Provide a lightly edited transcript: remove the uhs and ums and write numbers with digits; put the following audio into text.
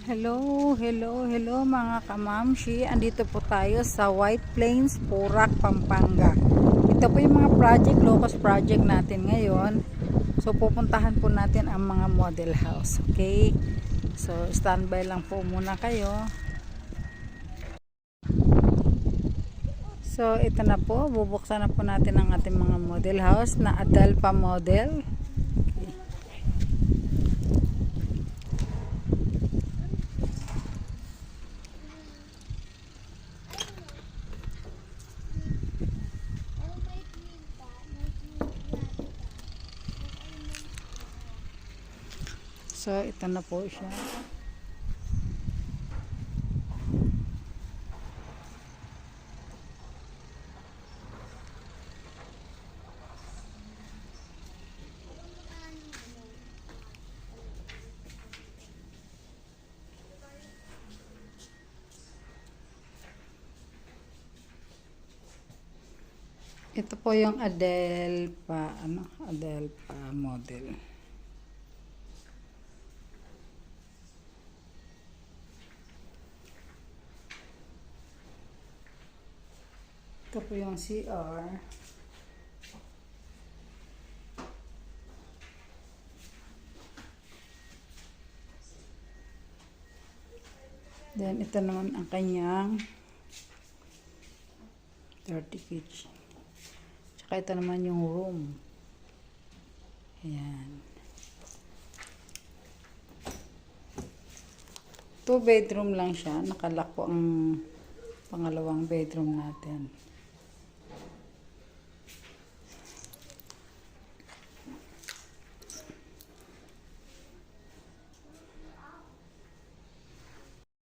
Hello mga kamamshi. Andito po tayo sa White Plains, Porac, Pampanga. Ito po yung mga locust project natin ngayon. So pupuntahan po natin ang mga model house. Okay? So standby lang po muna kayo. So ito na po, bubuksan na po natin ang ating mga model house na Adelpa model. So, ito na po siya. Ito po yung Adelpa model. Ito po yung CR. Then, ito naman ang kanyang 30 kitchen. Tsaka ito naman yung room. Ayan. 2 bedroom lang siya. Nakalock po ang pangalawang bedroom natin.